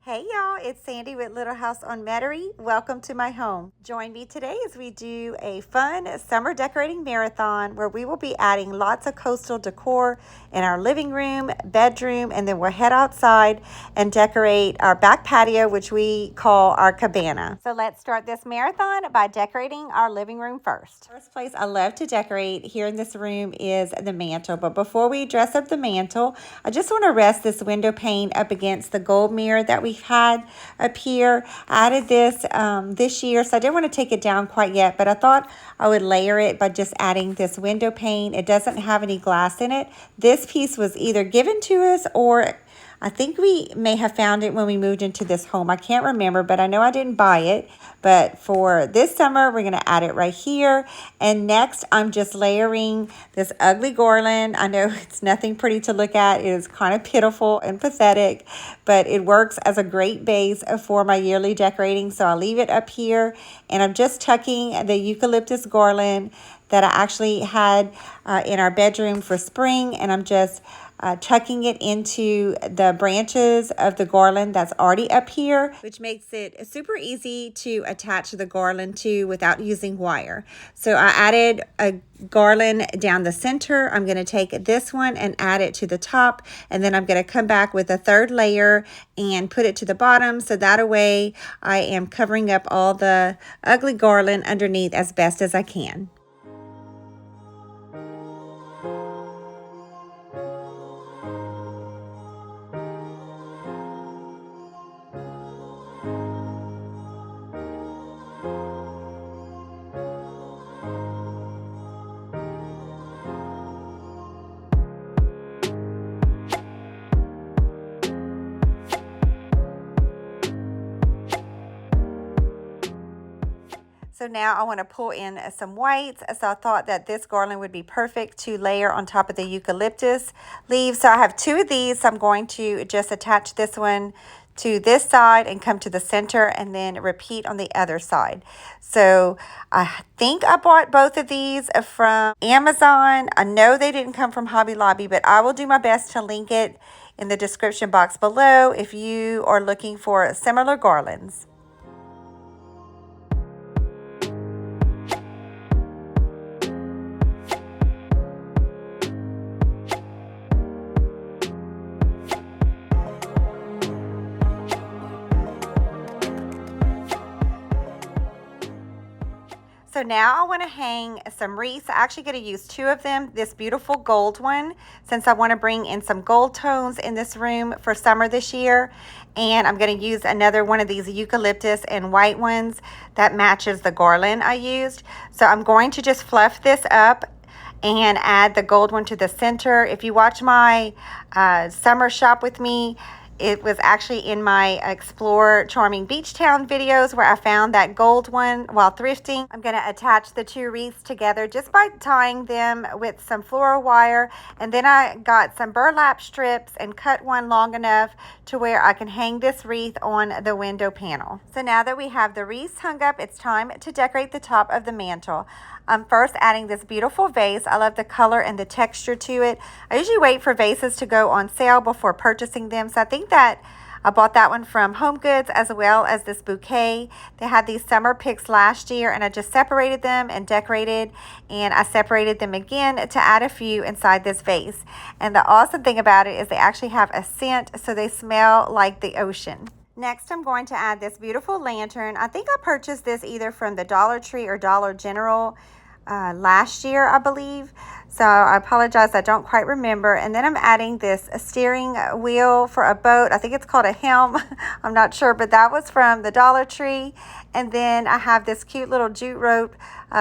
Hey y'all, it's Sandy with Little House on Metairie. Welcome to my home. Join me today as we do a fun summer decorating marathon where we will be adding lots of coastal decor in our living room, bedroom, and then we'll head outside and decorate our back patio, which we call our cabana. So let's start this marathon by decorating our living room first. First place I love to decorate here in this room is the mantle, but before we dress up the mantle, I just want to rest this window pane up against the gold mirror that we've had up here. I added this this year, so I didn't want to take it down quite yet, but I thought I would layer it by just adding this window pane. It doesn't have any glass in it. This piece was either given to us or I think we may have found it when we moved into this home. I can't remember, but I know I didn't buy it. But for this summer, we're going to add it right here. And next, I'm just layering this ugly garland. I know it's nothing pretty to look at. It is kind of pitiful and pathetic, but it works as a great base for my yearly decorating. So I'll leave it up here. And I'm just tucking the eucalyptus garland that I actually had in our bedroom for spring. And I'm just tucking it into the branches of the garland that's already up here, which makes it super easy to attach the garland to without using wire. So I added a garland down the center. I'm going to take this one and add it to the top, and then I'm going to come back with a third layer and put it to the bottom, so that way I am covering up all the ugly garland underneath as best as I can. So now I want to pull in some whites. So I thought that this garland would be perfect to layer on top of the eucalyptus leaves. So I have two of these. So I'm going to just attach this one to this side and come to the center and then repeat on the other side. So I think I bought both of these from Amazon. I know they didn't come from Hobby Lobby, but I will do my best to link it in the description box below if you are looking for similar garlands. So now I want to hang some wreaths. I'm actually going to use two of them. This beautiful gold one, since I want to bring in some gold tones in this room for summer this year. And I'm going to use another one of these eucalyptus and white ones that matches the garland I used. So I'm going to just fluff this up and add the gold one to the center. If you watch my summer shop with me, it was actually in my Explore Charming Beach Town videos where I found that gold one while thrifting. I'm going to attach the two wreaths together just by tying them with some floral wire. And then I got some burlap strips and cut one long enough to where I can hang this wreath on the window panel. So now that we have the wreaths hung up, it's time to decorate the top of the mantle. I'm first adding this beautiful vase. I love the color and the texture to it. I usually wait for vases to go on sale before purchasing them. So I think that I bought that one from Home Goods as well as this bouquet. They had these summer picks last year and I just separated them and decorated, and I separated them again to add a few inside this vase. And the awesome thing about it is they actually have a scent, so they smell like the ocean. Next, I'm going to add this beautiful lantern. I think I purchased this either from the Dollar Tree or Dollar General last year, I believe. So I apologize, I don't quite remember. And then I'm adding this steering wheel for a boat. I think it's called a helm. I'm not sure, but that was from the Dollar Tree. And then I have this cute little jute rope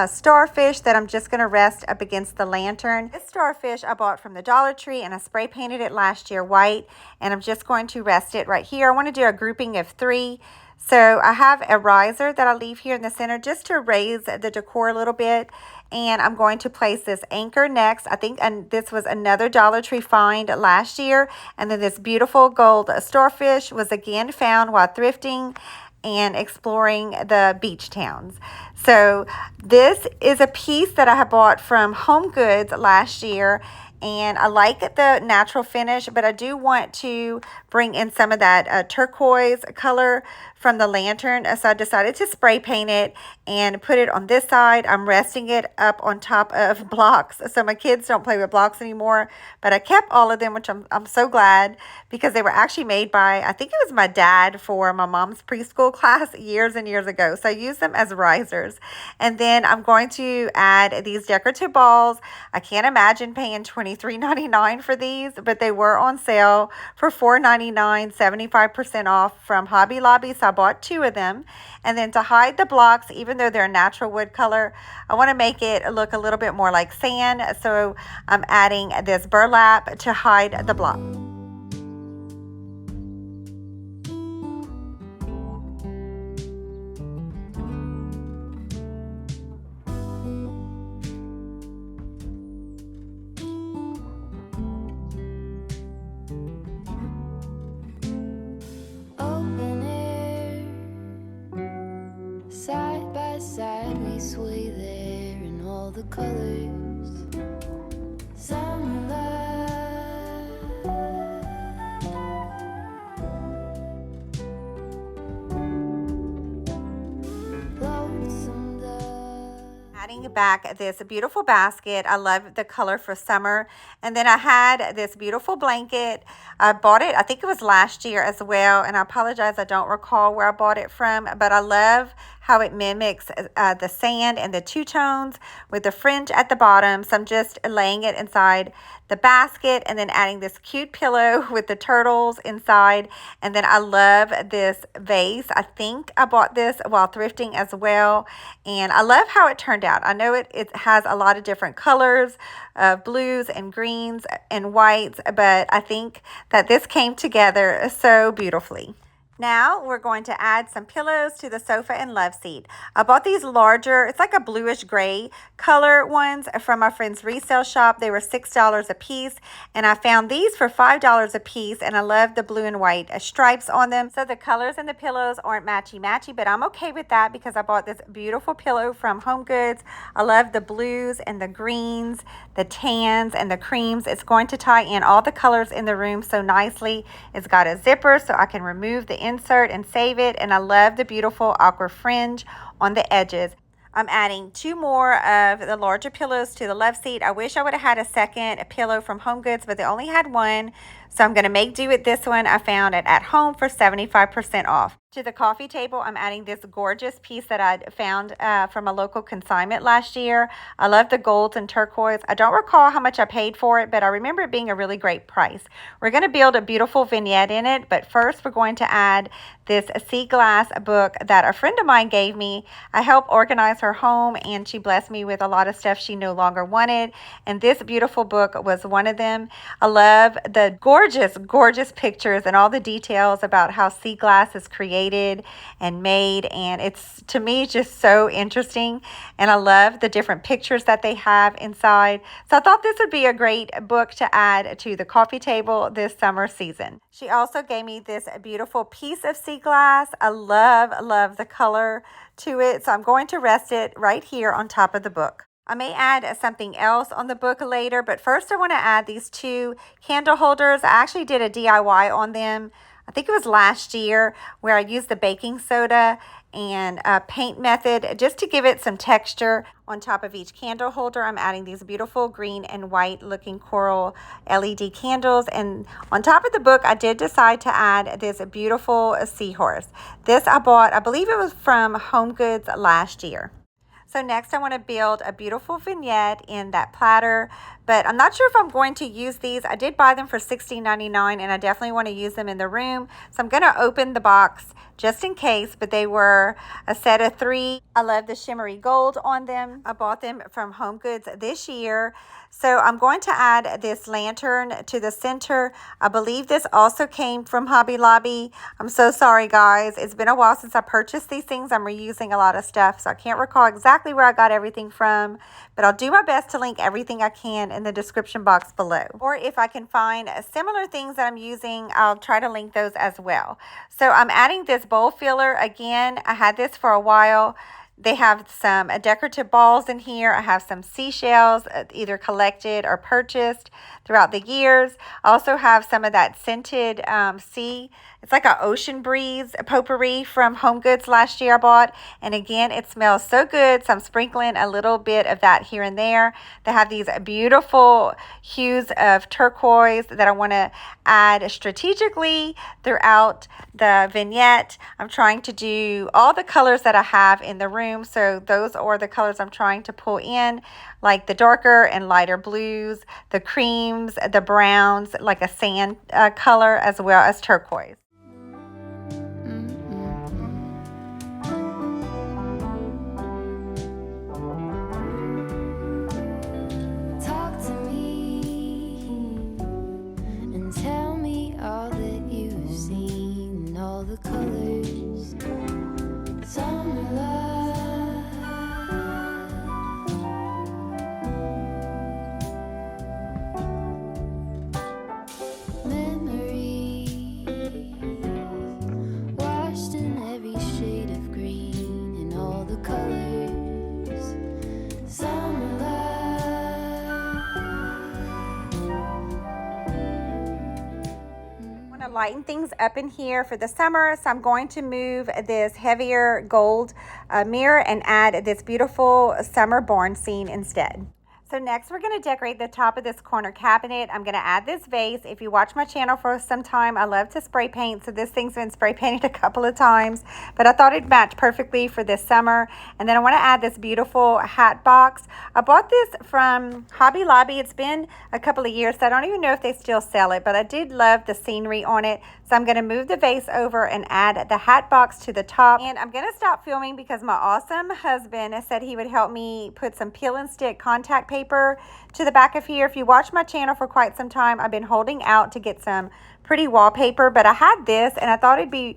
starfish that I'm just going to rest up against the lantern. This starfish I bought from the Dollar Tree and I spray painted it last year white, and I'm just going to rest it right here. I want to do a grouping of 3. So I have a riser that I leave here in the center just to raise the decor a little bit. And I'm going to place this anchor next. I think this was another Dollar Tree find last year. And then this beautiful gold starfish was again found while thrifting and exploring the beach towns. So this is a piece that I have bought from Home Goods last year. and I like the natural finish, but I do want to bring in some of that turquoise color from the lantern. So I decided to spray paint it and put it on this side. I'm resting it up on top of blocks, so my kids don't play with blocks anymore, but I kept all of them, which I'm so glad, because they were actually made by, I think it was my dad for my mom's preschool class years and years ago. So I use them as risers. And then I'm going to add these decorative balls. I can't imagine paying $23.99 for these, but they were on sale for $4.99, 75% off from Hobby Lobby. So I bought 2 of them. And then to hide the blocks, even though they're a natural wood color, I want to make it look a little bit more like sand. So I'm adding this burlap to hide the block. Open air, side by side we sway there in all the colors. Summer love, lonesome dove. Adding back this beautiful basket. I love the color for summer. And then I had this beautiful blanket. I bought it, I think it was last year as well, and I apologize, I don't recall where I bought it from, but I love how it mimics the sand and the two-tones with the fringe at the bottom. So I'm just laying it inside the basket and then adding this cute pillow with the turtles inside. And then I love this vase. I think I bought this while thrifting as well, and I love how it turned out. I know it has a lot of different colors, blues and greens and whites, but I think that this came together so beautifully. Now we're going to add some pillows to the sofa and love seat. I bought these larger, it's like a bluish gray color ones from my friend's resale shop. They were $6 a piece, and I found these for $5 a piece, and I love the blue and white stripes on them. So the colors and the pillows aren't matchy-matchy, but I'm okay with that because I bought this beautiful pillow from Home Goods. I love the blues and the greens, the tans and the creams. It's going to tie in all the colors in the room so nicely. It's got a zipper so I can remove the insert and save it, and I love the beautiful aqua fringe on the edges. I'm adding 2 more of the larger pillows to the love seat. I wish I would have had a second pillow from Home Goods, but they only had one, so I'm going to make do with this one. I found it at home for 75% off. To the coffee table, I'm adding this gorgeous piece that I found from a local consignment last year. I love the golds and turquoise. I don't recall how much I paid for it, but I remember it being a really great price. We're going to build a beautiful vignette in it, but first we're going to add this sea glass book that a friend of mine gave me. I helped organize her home, and she blessed me with a lot of stuff she no longer wanted, and this beautiful book was one of them. I love the gorgeous pictures and all the details about how sea glass is created and made, and it's, to me, just so interesting, and I love the different pictures that they have inside. So I thought this would be a great book to add to the coffee table this summer season. She also gave me this beautiful piece of sea glass. I love the color to it, so I'm going to rest it right here on top of the book. I may add something else on the book later, but first I want to add these 2 candle holders. I actually did a DIY on them, I think it was last year, where I used the baking soda and paint method just to give it some texture. On top of each candle holder, I'm adding these beautiful green and white looking coral LED candles. And on top of the book, I did decide to add this beautiful seahorse. This I bought, I believe it was from Home Goods last year. So next I want to build a beautiful vignette in that platter, but I'm not sure if I'm going to use these. I did buy them for $16.99, and I definitely want to use them in the room. So I'm going to open the box just in case, but they were a set of 3. I love the shimmery gold on them. I bought them from Home Goods this year. So I'm going to add this lantern to the center. I believe this also came from Hobby Lobby. I'm so sorry, guys. It's been a while since I purchased these things. I'm reusing a lot of stuff, so I can't recall exactly where I got everything from, but I'll do my best to link everything I can in the description box below. Or if I can find similar things that I'm using, I'll try to link those as well. So I'm adding this bowl filler again. I had this for a while. They have some decorative balls in here. I have some seashells, either collected or purchased throughout the years. I also have some of that scented sea. It's like an ocean breeze potpourri from Home Goods last year I bought. And again, it smells so good. So I'm sprinkling a little bit of that here and there. They have these beautiful hues of turquoise that I want to add strategically throughout the vignette. I'm trying to do all the colors that I have in the room. So those are the colors I'm trying to pull in, like the darker and lighter blues, the creams, the browns, like a sand color, as well as turquoise. Talk to me and tell me all that you've seen, all the colors, summer love. Memories washed in every shade of green and all the colors, summer love. Lighten things up in here for the summer, so I'm going to move this heavier gold mirror and add this beautiful summer barn scene instead. So next we're going to decorate the top of this corner cabinet. I'm going to add this vase. If you watch my channel for some time, I love to spray paint. So this thing's been spray painted a couple of times, but I thought it'd match perfectly for this summer. And then I want to add this beautiful hat box. I bought this from Hobby Lobby. It's been a couple of years, so I don't even know if they still sell it, but I did love the scenery on it. So I'm going to move the vase over and add the hat box to the top. And I'm going to stop filming because my awesome husband said he would help me put some peel and stick contact paper to the back of here. If you watch my channel for quite some time, I've been holding out to get some pretty wallpaper, but I had this and I thought it'd be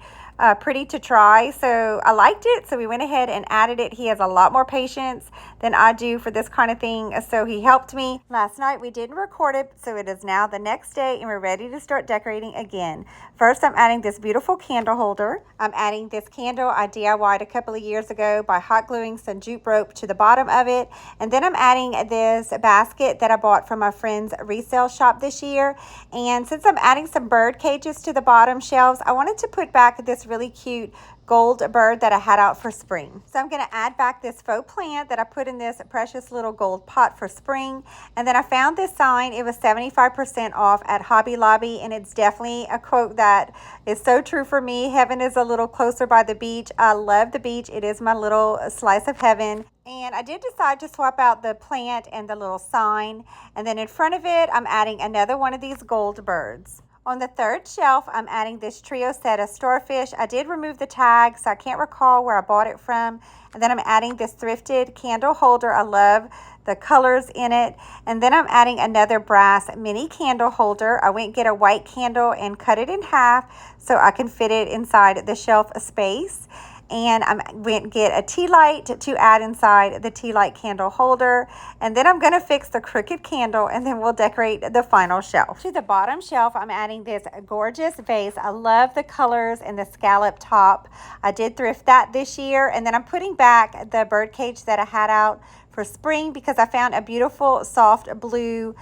pretty to try, so I liked it, so we went ahead and added it. He has a lot more patience than I do for this kind of thing, so he helped me. Last night we didn't record it, so it is now the next day and we're ready to start decorating again. First, I'm adding this beautiful candle holder. I'm adding this candle I DIY'd a couple of years ago by hot gluing some jute rope to the bottom of it, and then I'm adding this basket that I bought from my friend's resale shop this year. And since I'm adding some bird cages to the bottom shelves, I wanted to put back this really cute gold bird that I had out for spring. So I'm going to add back this faux plant that I put in this precious little gold pot for spring. And then I found this sign. It was 75% off at Hobby Lobby, and it's definitely a quote that is so true for me. Heaven is a little closer by the beach. I love the beach. It is my little slice of heaven. And I did decide to swap out the plant and the little sign. And then in front of it, I'm adding another one of these gold birds. On the third shelf, I'm adding this trio set of starfish. I did remove the tag, so I can't recall where I bought it from. And then I'm adding this thrifted candle holder. I love the colors in it. And then I'm adding another brass mini candle holder. I went and get a white candle and cut it in half so I can fit it inside the shelf space. And I went and get a tea light to add inside the tea light candle holder. And then I'm going to fix the crooked candle, and then we'll decorate the final shelf. To the bottom shelf, I'm adding this gorgeous vase. I love the colors and the scallop top. I did thrift that this year. And then I'm putting back the bird cage that I had out for spring because I found a beautiful soft blue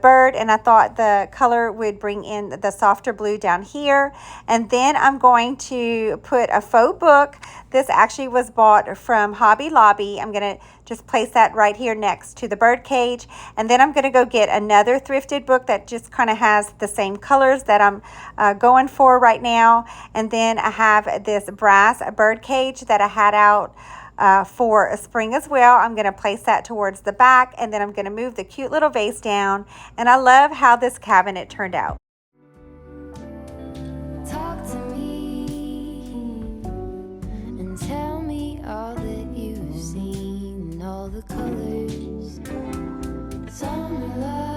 bird, and I thought the color would bring in the softer blue down here. And then I'm going to put a faux book. This actually was bought from Hobby Lobby. I'm going to just place that right here next to the bird cage. And then I'm going to go get another thrifted book that just kind of has the same colors that I'm going for right now. And then I have this brass bird cage that I had out for a spring as well. I'm going to place that towards the back, and then I'm going to move the cute little vase down. And I love how this cabinet turned out. Talk to me and tell me all that you've seen, all the colors, summer love.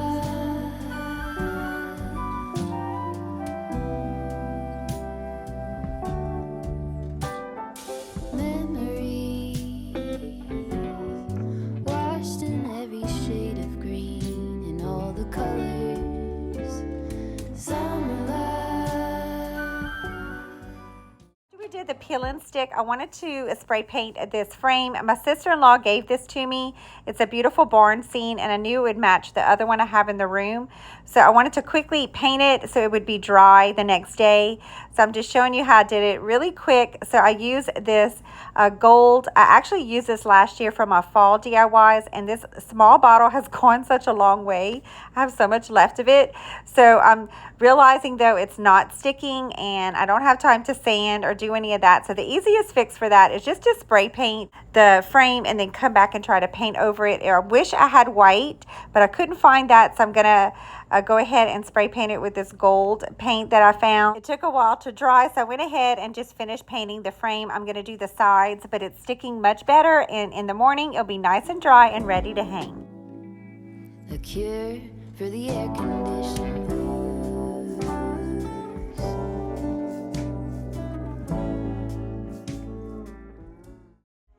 Washed in every shade of green and all the colors, did the peel and stick. I wanted to spray paint this frame. My sister-in-law gave this to me. It's a beautiful barn scene, and I knew it would match the other one I have in the room. So I wanted to quickly paint it so it would be dry the next day. So I'm just showing you how I did it really quick. So I used this gold. I actually used this last year for my fall DIYs, and this small bottle has gone such a long way. I have so much left of it. So I'm realizing though it's not sticking, and I don't have time to sand or do any of that. So the easiest fix for that is just to spray paint the frame and then come back and try to paint over it. I wish I had white, but I couldn't find that, so I'm gonna go ahead and spray paint it with this gold paint that I found. It took a while to dry, so I went ahead and just finished painting the frame. I'm gonna do the sides, but it's sticking much better, and in the morning it'll be nice and dry and ready to hang. A cure for the air conditioning blues.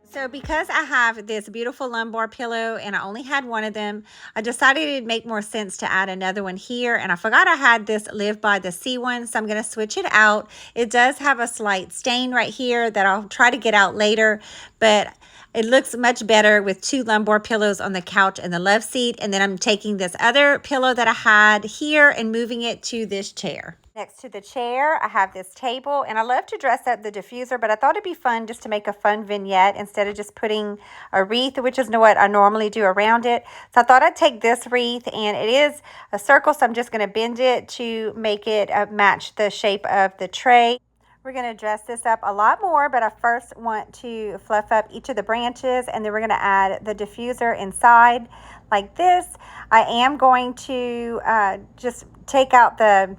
So because I have this beautiful lumbar pillow and I only had one of them, I decided it'd make more sense to add another one here. And I forgot I had this Live by the Sea one, so I'm going to switch it out. It does have a slight stain right here that I'll try to get out later, but it looks much better with two lumbar pillows on the couch and the love seat. And then I'm taking this other pillow that I had here and moving it to this chair. Next to the chair, I have this table, and I love to dress up the diffuser, but I thought it'd be fun just to make a fun vignette instead of just putting a wreath, which is what I normally do around it. So I thought I'd take this wreath, and it is a circle, so I'm just going to bend it to make it match the shape of the tray. We're going to dress this up a lot more, but I first want to fluff up each of the branches, and then we're going to add the diffuser inside like this. I am going to just take out the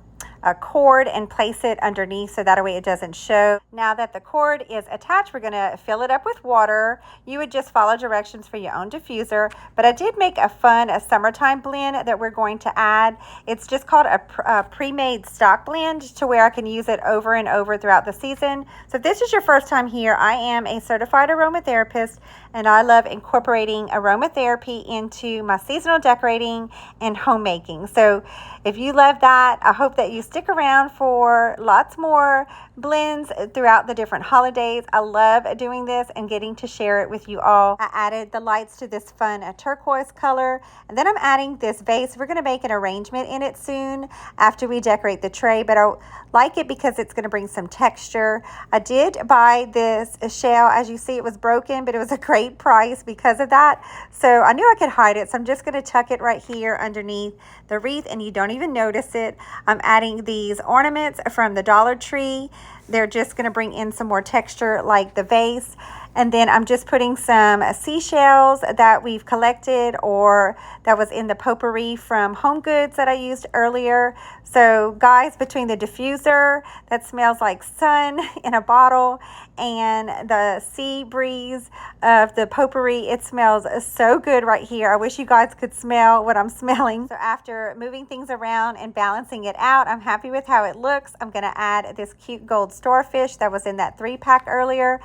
cord and place it underneath so that way it doesn't show. Now that the cord is attached, we're going to fill it up with water. You would just follow directions for your own diffuser, but I did make a fun summertime blend that we're going to add. It's just called a pre-made stock blend, to where I can use it over and over throughout the season. So if this is your first time here, I am a certified aromatherapist, and I love incorporating aromatherapy into my seasonal decorating and homemaking. So if you love that, I hope that you stick around for lots more blends throughout the different holidays. I love doing this and getting to share it with you all. I added the lights to this fun turquoise color, and then I'm adding this vase. We're going to make an arrangement in it soon after we decorate the tray, but I like it because it's going to bring some texture. I did buy this shell. As you see, it was broken, but it was a great price because of that. So I knew I could hide it, so I'm just going to tuck it right here underneath the wreath, and you don't even notice it. I'm adding these ornaments from the Dollar Tree. They're just going to bring in some more texture like the vase. And then I'm just putting some seashells that we've collected or that was in the potpourri from Home Goods that I used earlier. So guys, between the diffuser that smells like sun in a bottle and the sea breeze of the potpourri, it smells so good right here. I wish you guys could smell what I'm smelling. So after moving things around and balancing it out, I'm happy with how it looks. I'm going to add this cute gold starfish that was in that 3-pack earlier.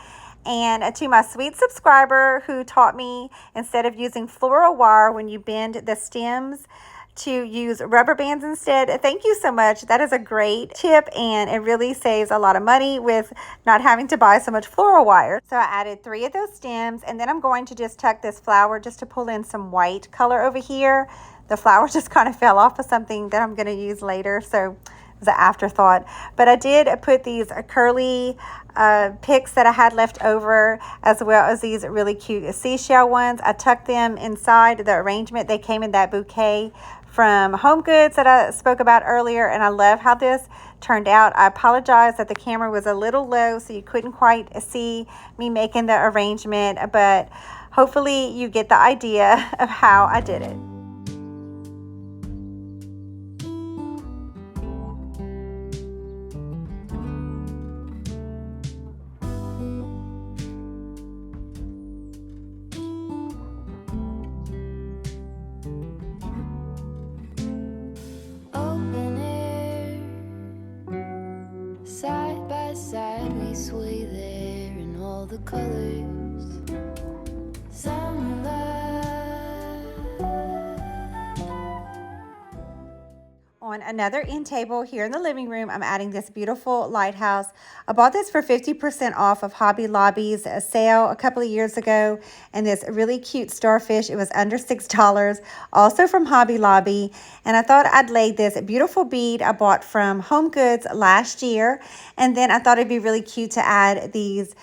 And to my sweet subscriber who taught me, instead of using floral wire when you bend the stems, to use rubber bands instead, thank you so much. That is a great tip, and it really saves a lot of money with not having to buy so much floral wire. So I added 3 of those stems, and then I'm going to just tuck this flower just to pull in some white color over here. The flower just kind of fell off of something that I'm going to use later, so an afterthought. But I did put these curly picks that I had left over, as well as these really cute seashell ones. I tucked them inside the arrangement. They came in that bouquet from Home Goods that I spoke about earlier, and I love how this turned out. I apologize that the camera was a little low, so you couldn't quite see me making the arrangement, but hopefully you get the idea of how I did it. Open air, side by side we sway there in all the colors. On another end table here in the living room, I'm adding this beautiful lighthouse. I bought this for 50% off of Hobby Lobby's sale a couple of years ago, and this really cute starfish, it was under $6, also from Hobby Lobby. And I thought I'd lay this beautiful bead I bought from Home Goods last year, and then I thought it'd be really cute to add these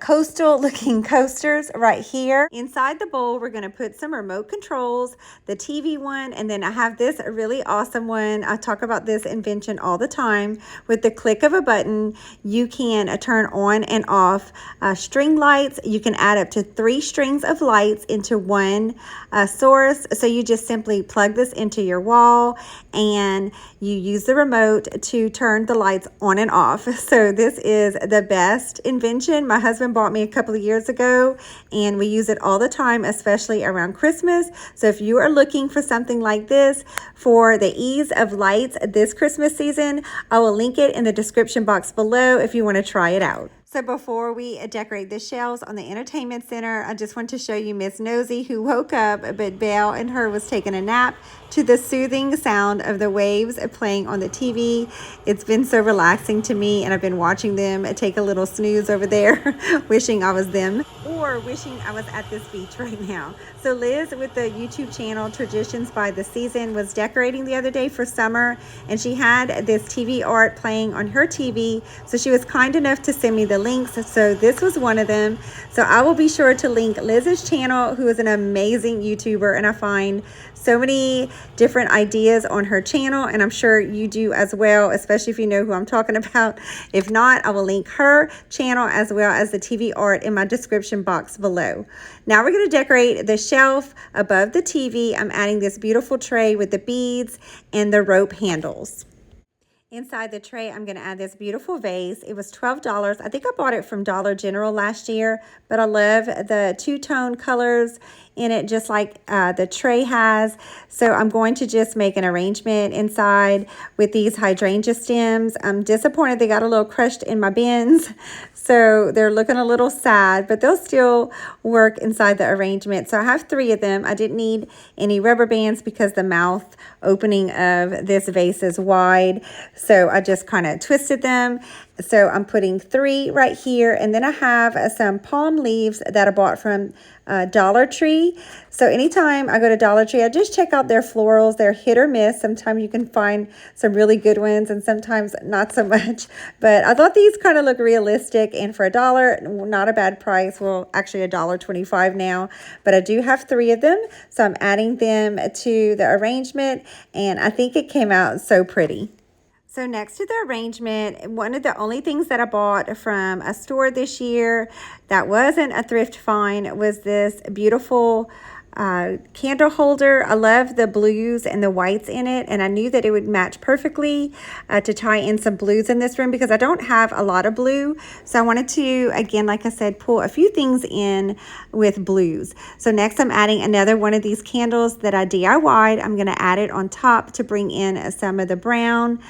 coastal looking coasters right here. Inside the bowl, we're going to put some remote controls, the TV one, and then I have this really awesome one. I talk about this invention all the time. With the click of a button, you can turn on and off string lights. You can add up to 3 strings of lights into one source. So you just simply plug this into your wall and you use the remote to turn the lights on and off. So this is the best invention. My husband bought me a couple of years ago, and we use it all the time, especially around Christmas. So if you are looking for something like this for the ease of lights this Christmas season, I will link it in the description box below if you want to try it out. So before we decorate the shelves on the entertainment center, I just want to show you Miss Nosy, who woke up, but Belle and her was taking a nap to the soothing sound of the waves playing on the TV. It's been so relaxing to me, and I've been watching them take a little snooze over there, wishing I was them, or wishing I was at this beach right now. So Liz with the YouTube channel Traditions by the Season was decorating the other day for summer, and she had this TV art playing on her TV. So she was kind enough to send me the links. So this was one of them. So I will be sure to link Liz's channel, who is an amazing YouTuber, and I find so many different ideas on her channel, and I'm sure you do as well, especially if you know who I'm talking about. If not, I will link her channel as well as the TV art in my description box below. Now we're going to decorate the shelf above the TV. I'm adding this beautiful tray with the beads and the rope handles. Inside the tray, I'm going to add this beautiful vase. It was $12. I think I bought it from Dollar General last year, but I love the two-tone colors in it, just like the tray has. So I'm going to just make an arrangement inside with these hydrangea stems. I'm disappointed they got a little crushed in my bins, so they're looking a little sad, but they'll still work inside the arrangement. So I have 3 of them. I didn't need any rubber bands because the mouth opening of this vase is wide, so I just kind of twisted them. So I'm putting 3 right here, and then I have some palm leaves that I bought from Dollar Tree. So anytime I go to Dollar Tree, I just check out their florals. They're hit or miss. Sometimes you can find some really good ones, and sometimes not so much. But I thought these kind of look realistic, and for $1, not a bad price. Well, actually $1.25 now, but I do have 3 of them. So I'm adding them to the arrangement, and I think it came out so pretty. So next to the arrangement, one of the only things that I bought from a store this year that wasn't a thrift find was this beautiful candle holder. I love the blues and the whites in it, and I knew that it would match perfectly to tie in some blues in this room because I don't have a lot of blue. So I wanted to, again, like I said, pull a few things in with blues. So next I'm adding another one of these candles that I DIY'd. I'm going to add it on top to bring in some of the brown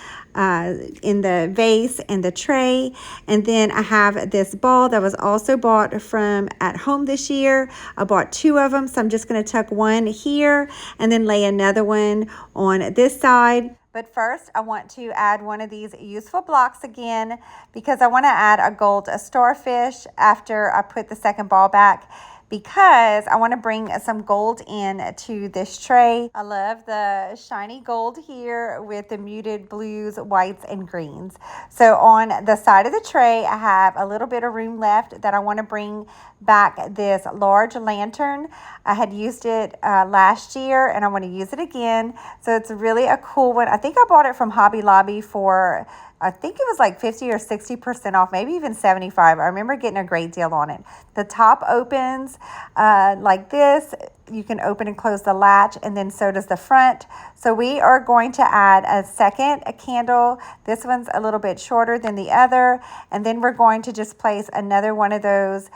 in the vase and the tray. And then I have this ball that was also bought from at home this year. I bought 2 of them, so I'm just going to tuck one here and then lay another one on this side. But first, I want to add one of these useful blocks again because I want to add a starfish after I put the second ball back, because I want to bring some gold in to this tray. I love the shiny gold here with the muted blues, whites, and greens. So on the side of the tray, I have a little bit of room left that I want to bring back this large lantern. I had used it last year, and I want to use it again. So it's really a cool one. I think I bought it from Hobby Lobby for, I think it was like 50 or 60% off, maybe even 75. I remember getting a great deal on it. The top opens like this. You can open and close the latch, and then so does the front. So we are going to add a second candle. This one's a little bit shorter than the other, and then we're going to just place another one of those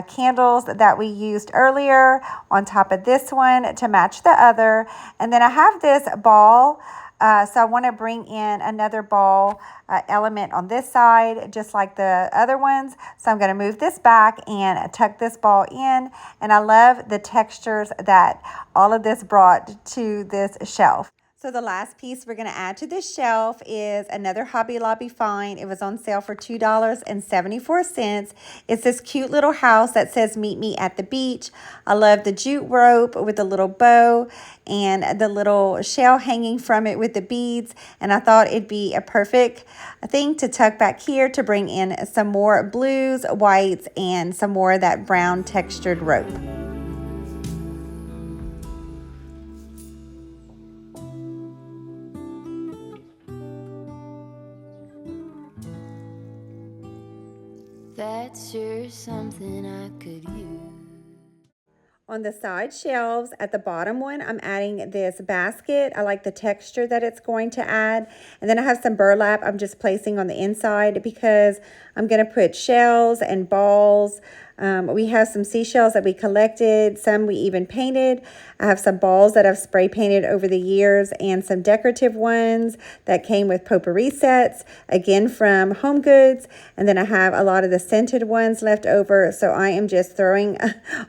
candles that we used earlier on top of this one to match the other. And then I have this ball. So I want to bring in another ball element on this side, just like the other ones. So I'm going to move this back and tuck this ball in. And I love the textures that all of this brought to this shelf. So the last piece we're going to add to this shelf is another Hobby Lobby find. It was on sale for $2.74. It's this cute little house that says meet me at the beach. I love the jute rope with the little bow and the little shell hanging from it with the beads. And I thought it'd be a perfect thing to tuck back here to bring in some more blues, whites, and some more of that brown textured rope. That's sure something I could use. On the side shelves, at the bottom one, I'm adding this basket. I like the texture that it's going to add. And then I have some burlap I'm just placing on the inside because I'm going to put shells and balls. We have some seashells that we collected, some we even painted. I have some balls that I've spray painted over the years and some decorative ones that came with potpourri sets, again from Home Goods. And then I have a lot of the scented ones left over. So I am just throwing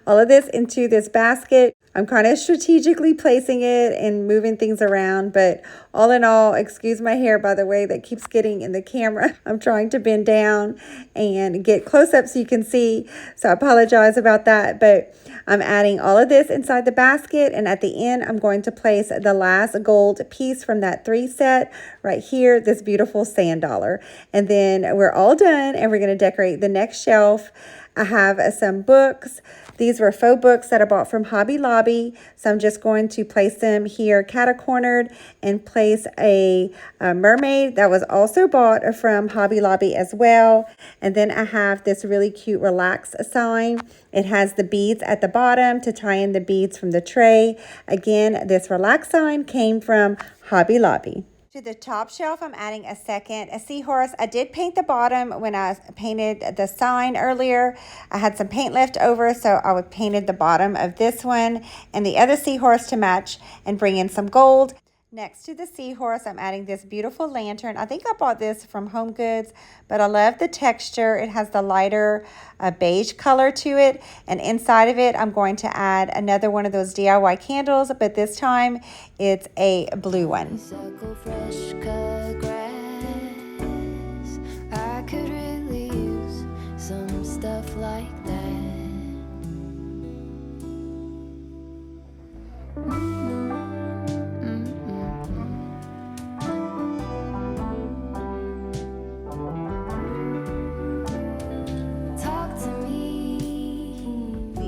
all of this into this basket. I'm kind of strategically placing it and moving things around, but all in all, excuse my hair, by the way, that keeps getting in the camera. I'm trying to bend down and get close up so you can see. So I apologize about that, but I'm adding all of this inside the basket. And at the end, I'm going to place the last gold piece from that 3 set right here, this beautiful sand dollar. And then we're all done and we're going to decorate the next shelf. I have some books. These were faux books that I bought from Hobby Lobby. So I'm just going to place them here catacornered and place a mermaid that was also bought from Hobby Lobby as well. And then I have this really cute relax sign. It has the beads at the bottom to tie in the beads from the tray. Again, this relax sign came from Hobby Lobby. To the top shelf, I'm adding a seahorse. I did paint the bottom when I painted the sign earlier. I had some paint left over, so I would painted the bottom of this one and the other seahorse to match and bring in some gold. Next to the seahorse, I'm adding this beautiful lantern. I think I bought this from Home Goods, but I love the texture. It has the lighter beige color to it. And inside of it, I'm going to add another one of those DIY candles, but this time it's a blue one. Circle fresh cut grass. I could really use some stuff like that.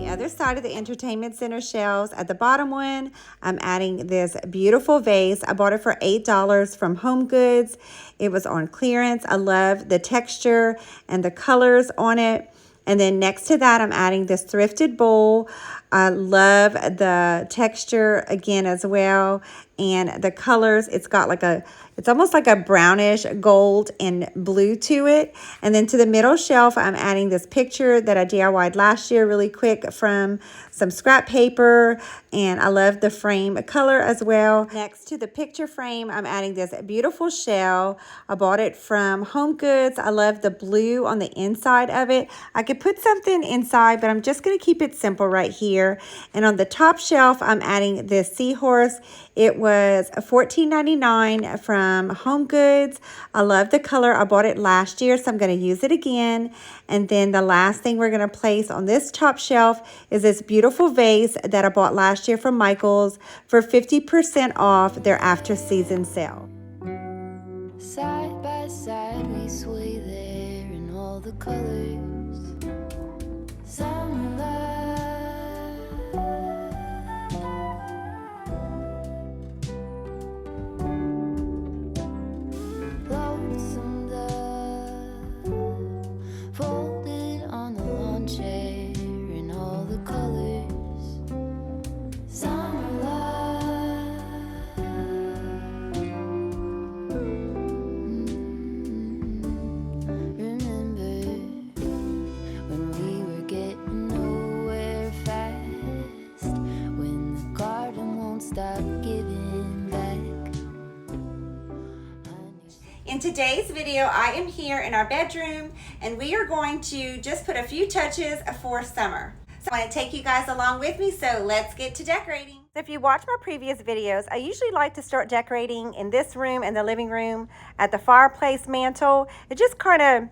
Other side of the entertainment center shelves, at the bottom one, I'm adding this beautiful vase. I bought it for $8 from Home Goods. It was on clearance. I love the texture and the colors on it. And then next to that, I'm adding this thrifted bowl. I love the texture again as well. And the colors, it's got like it's almost like a brownish gold and blue to it. And then to the middle shelf, I'm adding this picture that I DIY'd last year really quick from some scrap paper. And I love the frame color as well. Next to the picture frame, I'm adding this beautiful shell. I bought it from Home Goods. I love the blue on the inside of it. I could put something inside, but I'm just going to keep it simple right here. And on the top shelf, I'm adding this seahorse. It was $14.99 from Home Goods. I love the color. I bought it last year, so I'm going to use it again. And then the last thing we're going to place on this top shelf is this beautiful vase that I bought last year from Michael's for 50% off their after season sale. Side by side we sway there in all the colors. In today's video, I am here in our bedroom and we are going to just put a few touches for summer. So I want to take you guys along with me, so let's get to decorating. So if you watch my previous videos, I usually like to start decorating in this room and the living room at the fireplace mantle. It just kind of,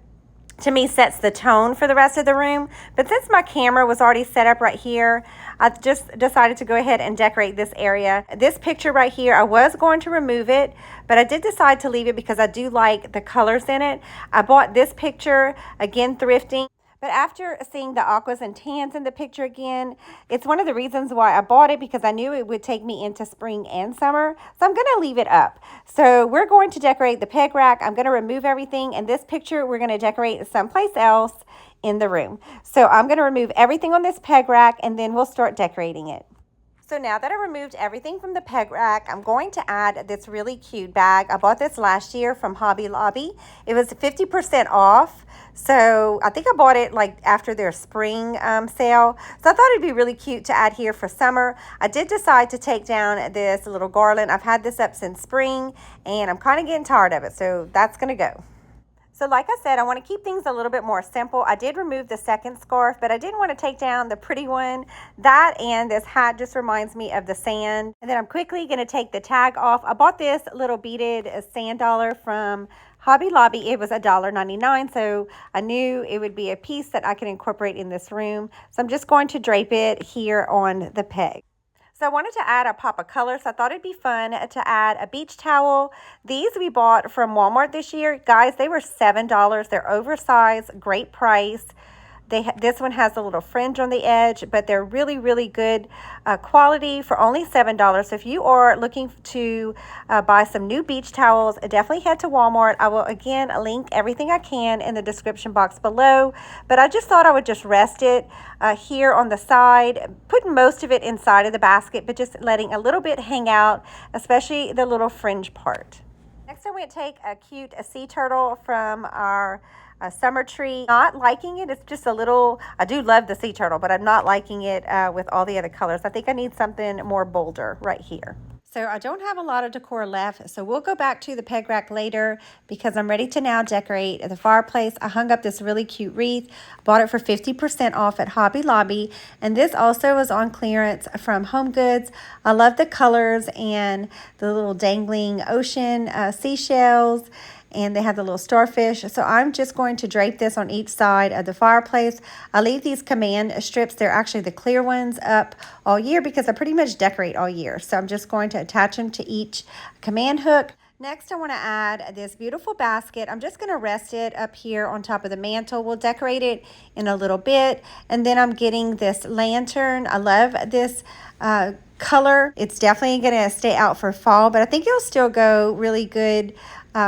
to me, sets the tone for the rest of the room. But since my camera was already set up right here, I just decided to go ahead and decorate this area. This picture right here, I was going to remove it, but I did decide to leave it because I do like the colors in it. I bought this picture, again, thrifting. But after seeing the aquas and tans in the picture again, it's one of the reasons why I bought it, because I knew it would take me into spring and summer. So I'm going to leave it up. So we're going to decorate the peg rack. I'm going to remove everything. And this picture, we're going to decorate someplace else in the room. So I'm going to remove everything on this peg rack, and then we'll start decorating it. So now that I removed everything from the peg rack, I'm going to add this really cute bag. I bought this last year from Hobby Lobby. It was 50% off. So I think I bought it like after their spring sale. So I thought it'd be really cute to add here for summer. I did decide to take down this little garland. I've had this up since spring and I'm kind of getting tired of it. So that's going to go. So like I said, I want to keep things a little bit more simple. I did remove the second scarf, but I didn't want to take down the pretty one. That and this hat just reminds me of the sand. And then I'm quickly going to take the tag off. I bought this little beaded sand dollar from Hobby Lobby. It was $1.99, so I knew it would be a piece that I could incorporate in this room. So I'm just going to drape it here on the peg. So I wanted to add a pop of color, so I thought it'd be fun to add a beach towel. These we bought from Walmart this year. Guys, they were $7. They're oversized, great price. This one has a little fringe on the edge, but they're really, really good quality for only $7. So if you are looking to buy some new beach towels, definitely head to Walmart. I will, again, link everything I can in the description box below. But I just thought I would just rest it here on the side, putting most of it inside of the basket, but just letting a little bit hang out, especially the little fringe part. Next, I'm going to take a cute sea turtle from our summer tree. Not liking it. It's just a little, I do love the sea turtle, but I'm not liking it with all the other colors. I think I need something more bolder right here. So I don't have a lot of decor left, so we'll go back to the peg rack later because I'm ready to now decorate the fireplace. I hung up this really cute wreath, bought it for 50% off at Hobby Lobby, and this also was on clearance from Home Goods. I love the colors and the little dangling ocean seashells, and they have the little starfish. So I'm just going to drape this on each side of the fireplace. I leave these command strips, they're actually the clear ones, up all year because I pretty much decorate all year. So I'm just going to attach them to each command hook. Next, I want to add this beautiful basket. I'm just going to rest it up here on top of the mantle. We'll decorate it in a little bit. And then I'm getting this lantern. I love this color. It's definitely going to stay out for fall, but I think it'll still go really good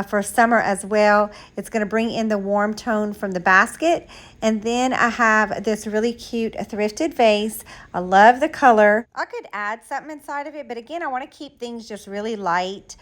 for summer as well. It's going to bring in the warm tone from the basket. And then I have this really cute thrifted vase. I love the color. I could add something inside of it, but again, I want to keep things just really light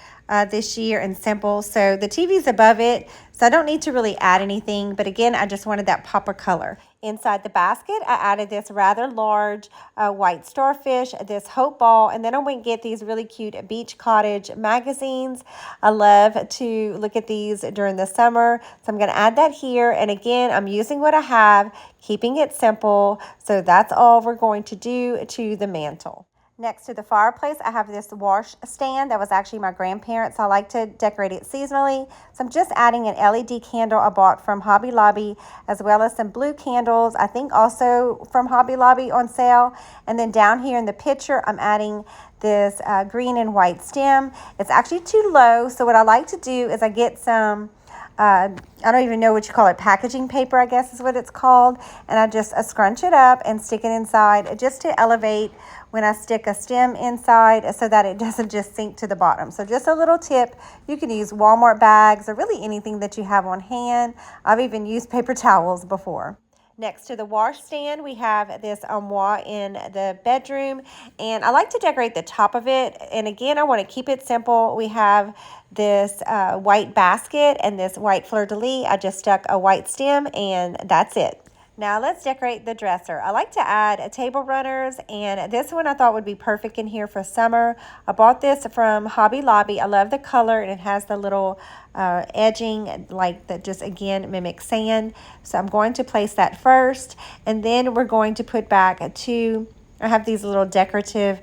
this year and simple. So the TV's above it, so I don't need to really add anything. But again, I just wanted that pop of color. Inside the basket, I added this rather large white starfish, this hope ball, and then I went and get these really cute Beach Cottage magazines. I love to look at these during the summer, so I'm going to add that here. And again, I'm using what I have, keeping it simple. So that's all we're going to do to the mantle. Next to the fireplace, I have this wash stand that was actually my grandparents'. I like to decorate it seasonally. So I'm just adding an LED candle I bought from Hobby Lobby, as well as some blue candles, I think also from Hobby Lobby on sale. And then down here in the picture, I'm adding this green and white stem. It's actually too low. So what I like to do is I get some I don't even know what you call it, packaging paper, I guess is what it's called. And I just scrunch it up and stick it inside just to elevate when I stick a stem inside so that it doesn't just sink to the bottom. So just a little tip, you can use Walmart bags or really anything that you have on hand. I've even used paper towels before. Next to the washstand, we have this armoire in the bedroom, and I like to decorate the top of it. And again, I want to keep it simple. We have this white basket and this white fleur-de-lis. I just stuck a white stem, and that's it. Now let's decorate the dresser. I like to add table runners, and this one I thought would be perfect in here for summer. I bought this from Hobby Lobby. I love the color, and it has the little edging like that just again mimics sand. So I'm going to place that first, and then we're going to put back two I have these little decorative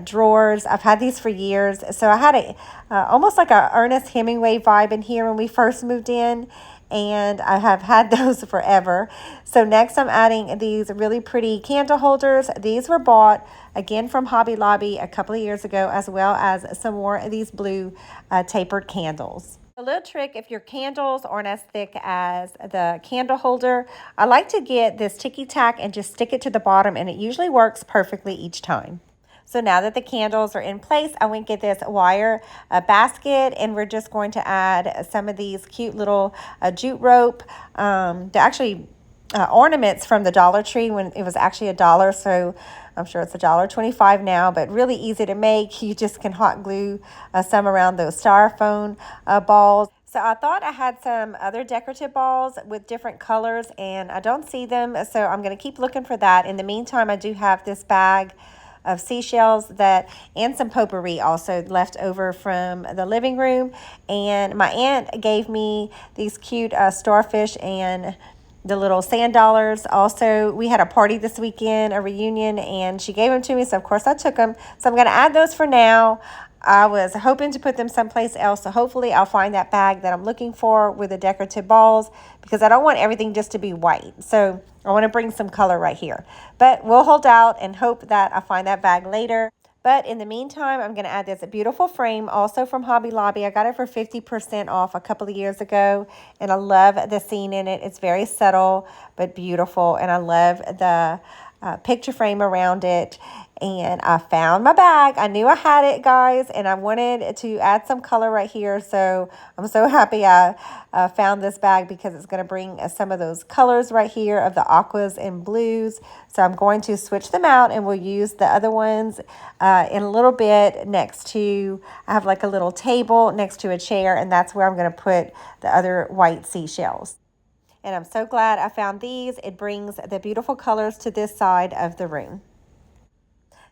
drawers. I've had these for years. So I had a almost like a Ernest Hemingway vibe in here when we first moved in, and I have had those forever. So next I'm adding these really pretty candle holders. These were bought again from Hobby Lobby a couple of years ago, as well as some more of these blue tapered candles. A little trick, if your candles aren't as thick as the candle holder, I like to get this ticky tack and just stick it to the bottom, and it usually works perfectly each time. So now that the candles are in place, I went get this wire basket, and we're just going to add some of these cute little jute rope. They're actually ornaments from the Dollar Tree when it was actually $1. So I'm sure it's $1.25 now, but really easy to make. You just can hot glue some around those styrofoam balls. So I thought I had some other decorative balls with different colors, and I don't see them. So I'm going to keep looking for that. In the meantime, I do have this bag of seashells and some potpourri also left over from the living room. And my aunt gave me these cute starfish and the little sand dollars. Also, we had a party this weekend, a reunion, and she gave them to me, so of course I took them. So I'm going to add those for now. I was hoping to put them someplace else, so hopefully I'll find that bag that I'm looking for with the decorative balls, because I don't want everything just to be white. So I want to bring some color right here. But we'll hold out and hope that I find that bag later. But in the meantime, I'm going to add this beautiful frame, also from Hobby Lobby. I got it for 50% off a couple of years ago, and I love the scene in it. It's very subtle but beautiful, and I love the picture frame around it. And I found my bag. I knew I had it, guys, and I wanted to add some color right here. So I'm so happy I found this bag, because it's going to bring some of those colors right here of the aquas and blues. So I'm going to switch them out, and we'll use the other ones in a little bit next to, I have like a little table next to a chair, and that's where I'm going to put the other white seashells. And I'm so glad I found these. It brings the beautiful colors to this side of the room.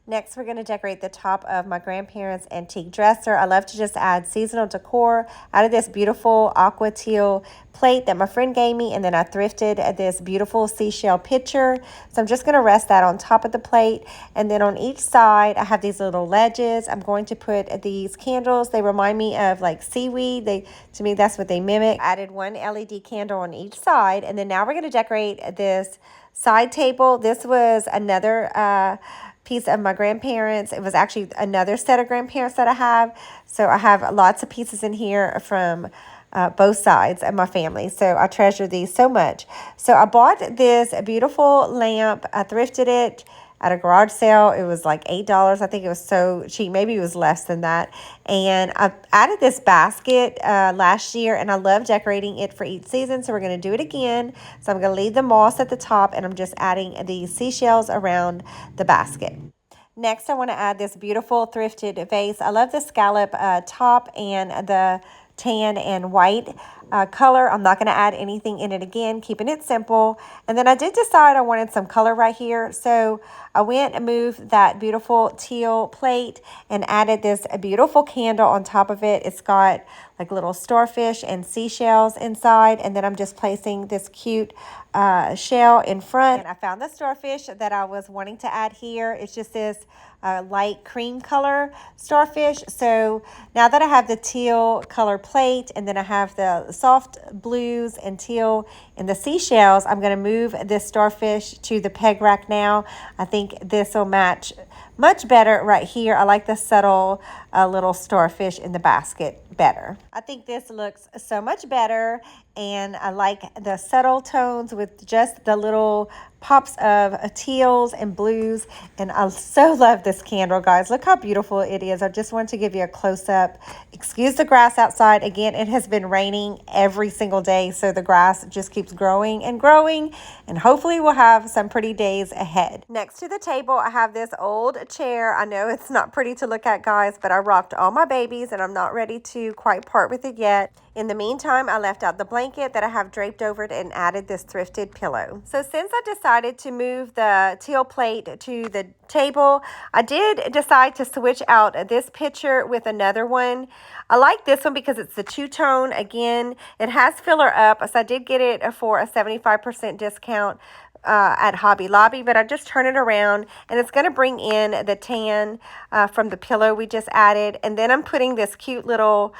Next, we're going to decorate the top of my grandparents' antique dresser. I love to just add seasonal decor out of this beautiful aqua teal plate that my friend gave me, and then I thrifted this beautiful seashell pitcher. So I'm just going to rest that on top of the plate, and then on each side I have these little ledges. I'm going to put these candles. They remind me of like seaweed. To me, that's what they mimic. I added one LED candle on each side, and then now we're going to decorate this side table. This was another piece of my grandparents. It was actually another set of grandparents that I have. So I have lots of pieces in here from both sides of my family. So I treasure these so much. So I bought this beautiful lamp. I thrifted it at a garage sale. It was like $8. I think it was so cheap. Maybe it was less than that. And I added this basket last year, and I love decorating it for each season. So we're going to do it again. So I'm going to leave the moss at the top, and I'm just adding these seashells around the basket. Next, I want to add this beautiful thrifted vase. I love the scallop top and the tan and white color. I'm not going to add anything in it again, keeping it simple. And then I did decide I wanted some color right here. So I went and moved that beautiful teal plate and added this beautiful candle on top of it. It's got like little starfish and seashells inside. And then I'm just placing this cute shell in front. And I found the starfish that I was wanting to add here. It's just this light cream color starfish. So now that I have the teal color plate, and then I have the soft blues and teal and the seashells, I'm going to move this starfish to the peg rack now. I think this will match much better right here. I like the subtle little starfish in the basket better. I think this looks so much better, and I like the subtle tones with just the little pops of teals and blues. And I so love this candle, guys. Look how beautiful it is. I just wanted to give you a close-up. Excuse the grass outside. Again, it has been raining every single day, so the grass just keeps growing and growing, and hopefully we'll have some pretty days ahead. Next to the table, I have this old chair. I know it's not pretty to look at, guys, but I rocked all my babies, and I'm not ready to quite part with it yet. In the meantime, I left out the blanket that I have draped over it and added this thrifted pillow. So since I decided to move the teal plate to the table, I did decide to switch out this picture with another one. I like this one because it's the two-tone. Again, it has filler up, so I did get it for a 75% discount. at Hobby Lobby, but I just turn it around and it's going to bring in the tan from the pillow we just added. And then I'm putting this cute little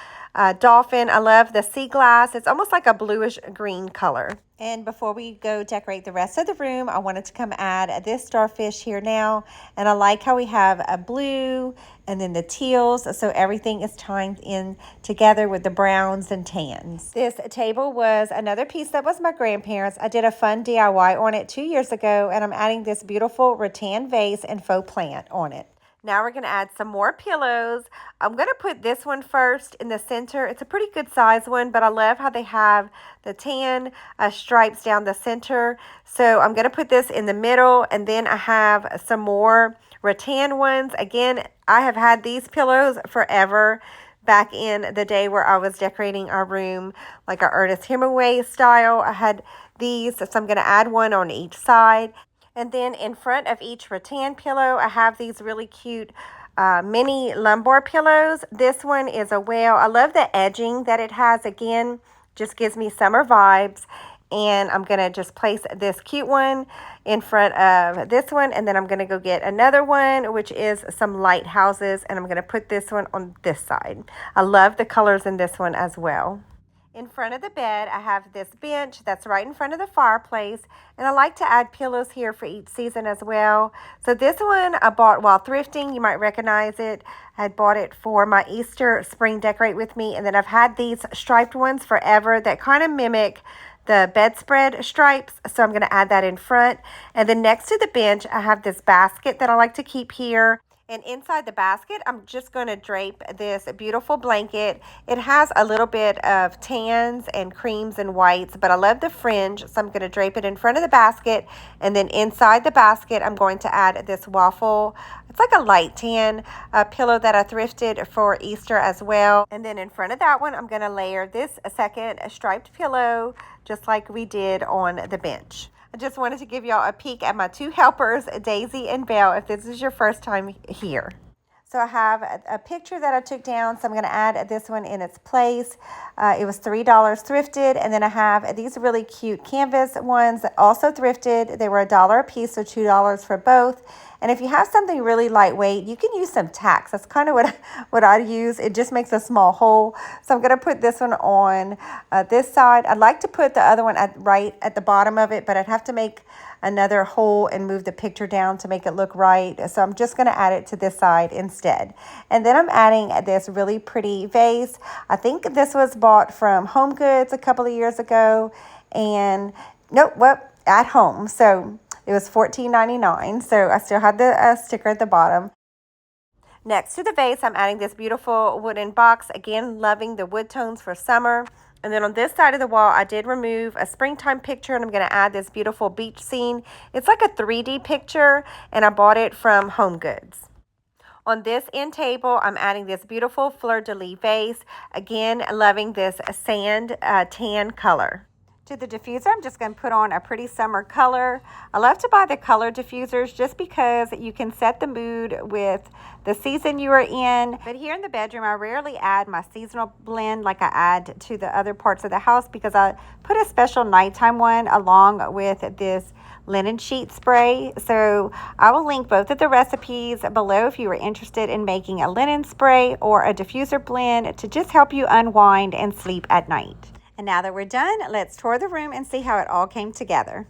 dolphin. I love the sea glass. It's almost like a bluish green color. And before we go decorate the rest of the room, I wanted to come add this starfish here now. And I like how we have a blue and then the teals, so everything is tying in together with the browns and tans. This table was another piece that was my grandparents'. I did a fun DIY on it 2 years ago, and I'm adding this beautiful rattan vase and faux plant on it. Now we're going to add some more pillows. I'm going to put this one first in the center. It's a pretty good size one, but I love how they have the tan stripes down the center. So I'm going to put this in the middle, and then I have some more rattan ones. Again, I have had these pillows forever. Back in the day where I was decorating our room like our Ernest Hemingway style, I had these. So I'm going to add one on each side. And then in front of each rattan pillow, I have these really cute mini lumbar pillows. This one is a whale. I love the edging that it has. Again, just gives me summer vibes. And I'm going to just place this cute one in front of this one. And then I'm going to go get another one, which is some lighthouses. And I'm going to put this one on this side. I love the colors in this one as well. In front of the bed, I have this bench that's right in front of the fireplace, and I like to add pillows here for each season as well. So this one I bought while thrifting. You might recognize it. I had bought it for my Easter spring decorate with me, and then I've had these striped ones forever that kind of mimic the bedspread stripes, so I'm going to add that in front. And then next to the bench, I have this basket that I like to keep here. And inside the basket, I'm just going to drape this beautiful blanket. It has a little bit of tans and creams and whites, but I love the fringe, so I'm going to drape it in front of the basket. And then inside the basket, I'm going to add this waffle. It's like a light tan pillow that I thrifted for Easter as well. And then in front of that one, I'm going to layer this second striped pillow, just like we did on the bench. I just wanted to give y'all a peek at my two helpers, Daisy and Belle, if this is your first time here. So I have a picture that I took down, so I'm going to add this one in its place. It was $3 thrifted, and then I have these really cute canvas ones, also thrifted. They were $1 a piece, so $2 for both. And if you have something really lightweight, you can use some tacks. That's kind of what I use. It just makes a small hole. So I'm going to put this one on this side. I'd like to put the other one right at the bottom of it, but I'd have to make another hole and move the picture down to make it look right. So I'm just going to add it to this side instead. And then I'm adding this really pretty vase. I think this was bought from Home Goods a couple of years ago. And nope, well, at home. So it was $14.99, so I still had the sticker at the bottom. Next to the vase, I'm adding this beautiful wooden box. Again, loving the wood tones for summer. And then on this side of the wall, I did remove a springtime picture, and I'm going to add this beautiful beach scene. It's like a 3D picture, and I bought it from Home Goods. On this end table, I'm adding this beautiful fleur-de-lis vase. Again, loving this sand tan color. To the diffuser, I'm just going to put on a pretty summer color. I love to buy the color diffusers just because you can set the mood with the season you are in. But here in the bedroom, I rarely add my seasonal blend like I add to the other parts of the house because I put a special nighttime one along with this linen sheet spray. So I will link both of the recipes below if you are interested in making a linen spray or a diffuser blend to just help you unwind and sleep at night. And now that we're done, let's tour the room and see how it all came together.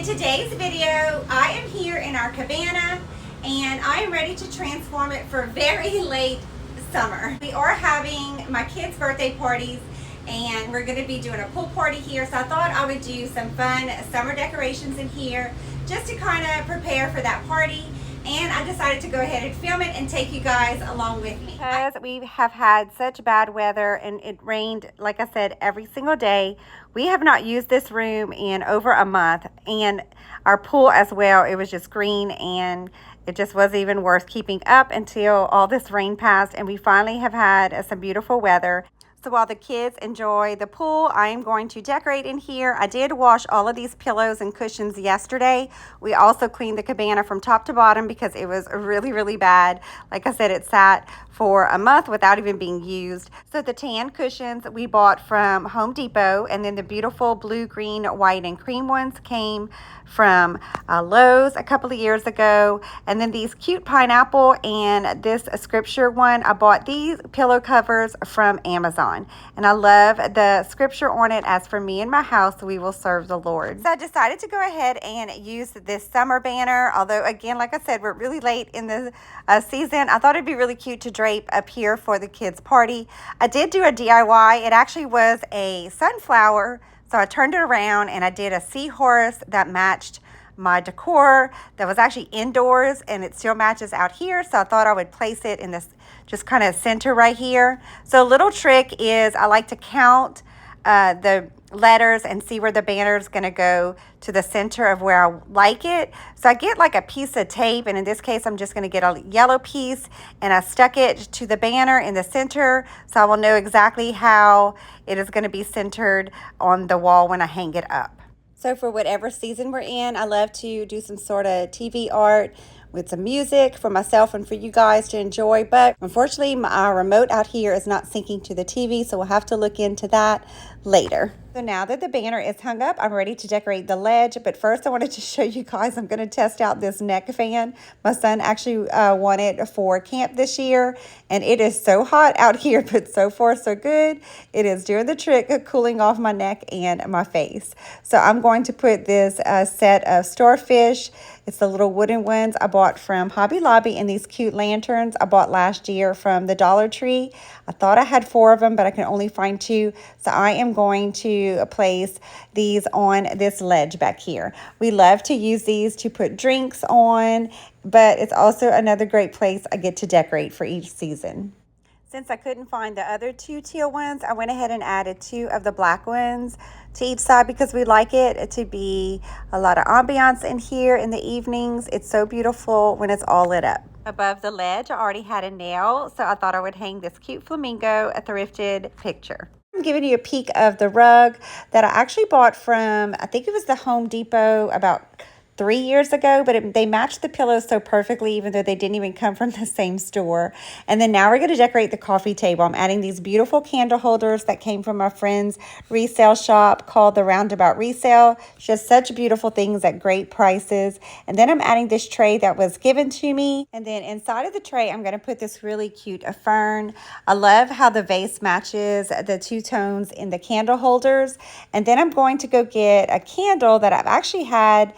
In today's video, I am here in our cabana and I am ready to transform it for very late summer. We are having my kids' birthday parties and we're going to be doing a pool party here, so I thought I would do some fun summer decorations in here just to kind of prepare for that party. And I decided to go ahead and film it and take you guys along with me. Because we have had such bad weather and it rained, like I said, every single day. We have not used this room in over a month, and our pool as well, it was just green and it just wasn't even worth keeping up until all this rain passed and we finally have had some beautiful weather. So while the kids enjoy the pool, I am going to decorate in here. I did wash all of these pillows and cushions yesterday. We also cleaned the cabana from top to bottom because it was really, really bad. Like I said, it sat for a month without even being used. So the tan cushions we bought from Home Depot, and then the beautiful blue, green, white, and cream ones came from Lowe's a couple of years ago. And then these cute pineapple and this scripture one, I bought these pillow covers from Amazon. And I love the scripture on it, "As for me and my house, we will serve the Lord." So I decided to go ahead and use this summer banner. Although, again, like I said, we're really late in the season. I thought it'd be really cute to drape up here for the kids' party. I did do a DIY. It actually was a sunflower. So I turned it around and I did a seahorse that matched my decor that was actually indoors, and it still matches out here. So I thought I would place it in this just kind of center right here. So a little trick is I like to count the letters and see where the banner is going to go to the center of where I like it. So I get like a piece of tape, and in this case I'm just going to get a yellow piece and I stuck it to the banner in the center, so I will know exactly how it is going to be centered on the wall when I hang it up. So for whatever season we're in, I love to do some sort of TV art with some music for myself and for you guys to enjoy. But unfortunately, my remote out here is not syncing to the TV, so we'll have to look into that later. So now that the banner is hung up, I'm ready to decorate the ledge. But first, I wanted to show you guys, I'm going to test out this neck fan. My son actually won it for camp this year, and it is so hot out here, but so far so good. It is doing the trick of cooling off my neck and my face. So I'm going to put this set of starfish. It's the little wooden ones I bought from Hobby Lobby, and these cute lanterns I bought last year from the Dollar Tree. I thought I had 4 of them, but I can only find 2. So I am going to place these on this ledge back here. We love to use these to put drinks on, but it's also another great place I get to decorate for each season. Since I couldn't find the other 2 teal ones, I went ahead and added 2 of the black ones to each side because we like it to be a lot of ambiance in here in the evenings. It's so beautiful when it's all lit up. Above the ledge, I already had a nail, so I thought I would hang this cute flamingo, a thrifted picture. I'm giving you a peek of the rug that I actually bought from, I think it was the Home Depot about 3 years ago, but they matched the pillows so perfectly, even though they didn't even come from the same store. And then now we're going to decorate the coffee table. I'm adding these beautiful candle holders that came from my friend's resale shop called the Roundabout Resale. Just such beautiful things at great prices. And then I'm adding this tray that was given to me. And then inside of the tray, I'm going to put this really cute fern. I love how the vase matches the 2 tones in the candle holders. And then I'm going to go get a candle that I've actually had.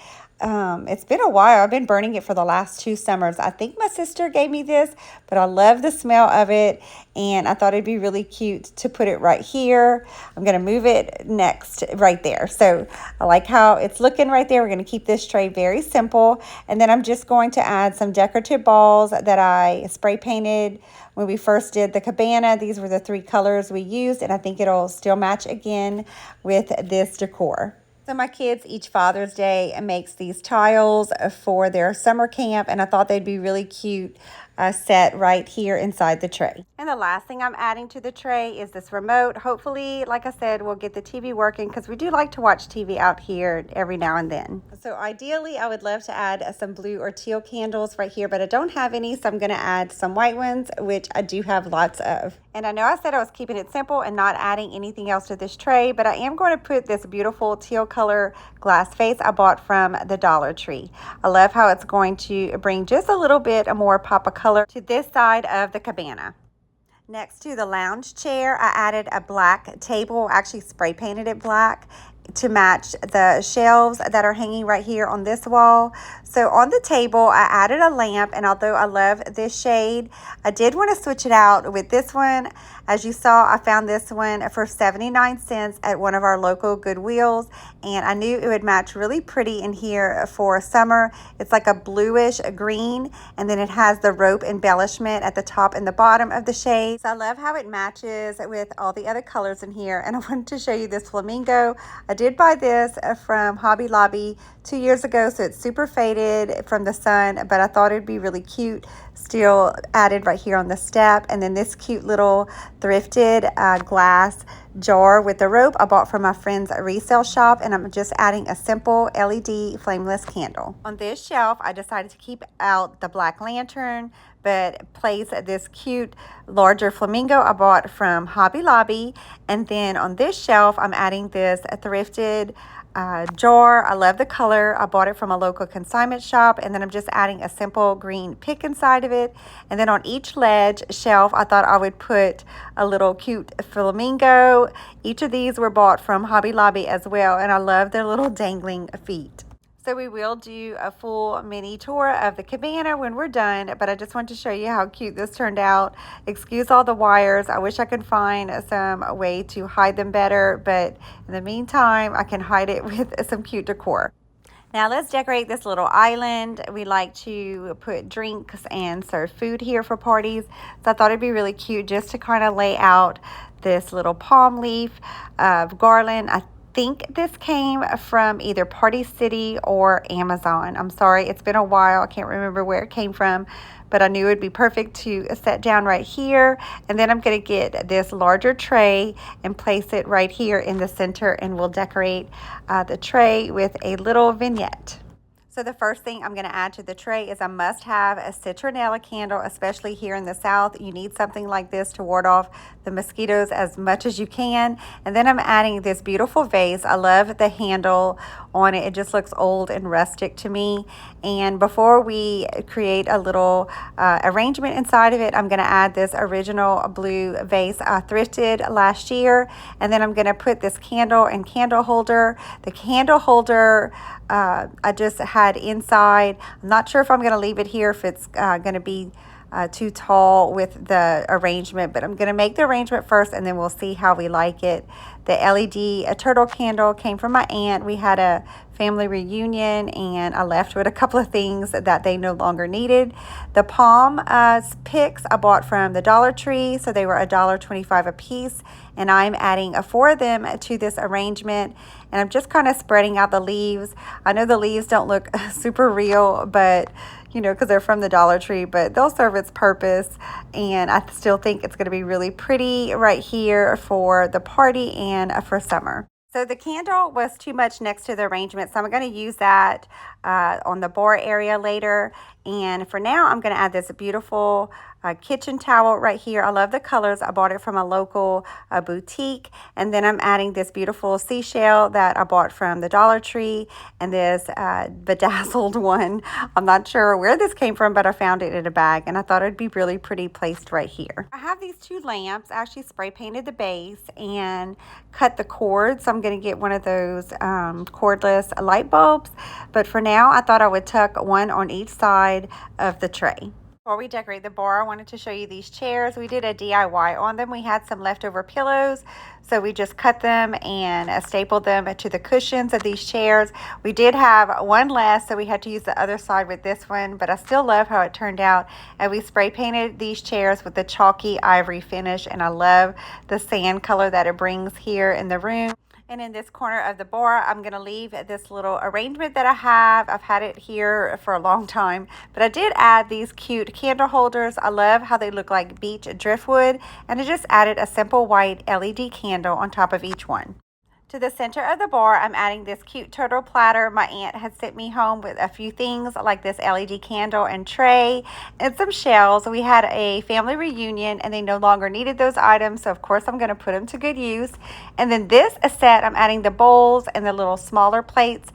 It's been a while. I've been burning it for the last 2 summers. I think my sister gave me this, but I love the smell of it, and I thought it'd be really cute to put it right here. I'm going to move it next right there. So I like how it's looking right there. We're going to keep this tray very simple, and then I'm just going to add some decorative balls that I spray painted when we first did the cabana. These were the 3 colors we used, and I think it'll still match again with this decor. So my kids each Father's Day makes these tiles for their summer camp, and I thought they'd be really cute set right here inside the tray. And the last thing I'm adding to the tray is this remote. Hopefully, like I said, we'll get the TV working because we do like to watch TV out here every now and then. So ideally, I would love to add some blue or teal candles right here, but I don't have any, so I'm going to add some white ones, which I do have lots of. And I know I said I was keeping it simple and not adding anything else to this tray, but I am going to put this beautiful teal color glass vase I bought from the Dollar Tree. I love how it's going to bring just a little bit more pop of color to this side of the cabana. Next to the lounge chair, I added a black table, actually spray painted it black, to match the shelves that are hanging right here on this wall. So on the table, I added a lamp, and although I love this shade, I did want to switch it out with this one. As you saw, I found this one for 79 cents at one of our local Goodwills, and I knew it would match really pretty in here for summer. It's like a bluish green, and then it has the rope embellishment at the top and the bottom of the shade. So I love how it matches with all the other colors in here, and I wanted to show you this flamingo. I did buy this from Hobby Lobby 2 years ago, so it's super faded from the sun, but I thought it'd be really cute still added right here on the step. And then this cute little thrifted glass jar with the rope I bought from my friend's resale shop, and I'm just adding a simple LED flameless candle. On this shelf, I decided to keep out the black lantern, but place this cute larger flamingo I bought from Hobby Lobby. And then on this shelf, I'm adding this thrifted jar. I love the color. I bought it from a local consignment shop, and then I'm just adding a simple green pick inside of it. And then on each ledge shelf, I thought I would put a little cute flamingo. Each of these were bought from Hobby Lobby as well, and I love their little dangling feet. So we will do a full mini tour of the cabana when we're done, but I just want to show you how cute this turned out. Excuse all the wires. I wish I could find some way to hide them better, but in the meantime, I can hide it with some cute decor. Now let's decorate this little island. We like to put drinks and serve food here for parties, so I thought it'd be really cute just to kind of lay out this little palm leaf of garland. I think this came from either Party City or Amazon. I'm sorry, it's been a while. I can't remember where it came from, but I knew it'd be perfect to set down right here. And then I'm going to get this larger tray and place it right here in the center, and we'll decorate the tray with a little vignette. So the first thing I'm going to add to the tray is I must have a citronella candle, especially here in the South. You need something like this to ward off the mosquitoes as much as you can. And then I'm adding this beautiful vase. I love the handle on it. It just looks old and rustic to me. And before we create a little arrangement inside of it, I'm going to add this original blue vase I thrifted last year. And then I'm going to put this candle and candle holder. The candle holder I just had inside. I'm not sure if I'm going to leave it here, if it's going to be too tall with the arrangement, but I'm going to make the arrangement first, and then we'll see how we like it. The LED turtle candle came from my aunt. We had a family reunion, and I left with a couple of things that they no longer needed. The palm picks I bought from the Dollar Tree, so they were $1.25 a piece, and I'm adding 4 of them to this arrangement, and I'm just kind of spreading out the leaves. I know the leaves don't look super real, but you know, because they're from the Dollar Tree, but they'll serve its purpose, and I still think it's going to be really pretty right here for the party and for summer. So the candle was too much next to the arrangement, so I'm going to use that on the bar area later. And for now, I'm going to add this beautiful kitchen towel right here. I love the colors. I bought it from a local boutique. And then I'm adding this beautiful seashell that I bought from the Dollar Tree, and this bedazzled one. I'm not sure where this came from, but I found it in a bag, and I thought it'd be really pretty placed right here. I have these 2 lamps. I actually spray painted the base and cut the cord, so I'm going to get one of those cordless light bulbs. But for now, I thought I would tuck one on each side of the tray. Before we decorate the bar, I wanted to show you these chairs. We did a DIY on them. We had some leftover pillows, so we just cut them and stapled them to the cushions of these chairs. We did have one less, so we had to use the other side with this one, but I still love how it turned out. And we spray painted these chairs with the chalky ivory finish, and I love the sand color that it brings here in the room. And in this corner of the bar, I'm going to leave this little arrangement that I have. I've had it here for a long time, but I did add these cute candle holders. I love how they look like beach driftwood, and I just added a simple white LED candle on top of each one. To the center of the bar, I'm adding this cute turtle platter. My aunt had sent me home with a few things like this LED candle and tray and some shells. We had a family reunion, and they no longer needed those items, so of course I'm going to put them to good use. And then this set, I'm adding the bowls and the little smaller plates.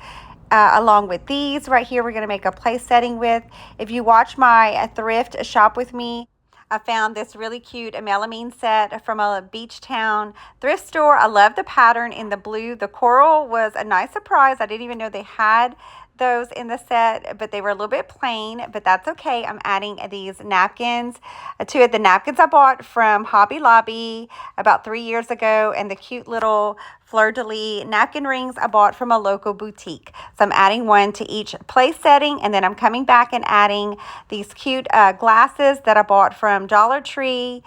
Along with these right here, we're going to make a place setting with. If you watch my thrift shop with me, I found this really cute melamine set from a beach town thrift store. I love the pattern in the blue. The coral was a nice surprise. I didn't even know they had those in the set, but they were a little bit plain, but that's okay. I'm adding these napkins to it. The napkins I bought from Hobby Lobby about 3 years ago, and the cute little fleur-de-lis napkin rings I bought from a local boutique. So I'm adding one to each place setting, and then I'm coming back and adding these cute glasses that I bought from Dollar Tree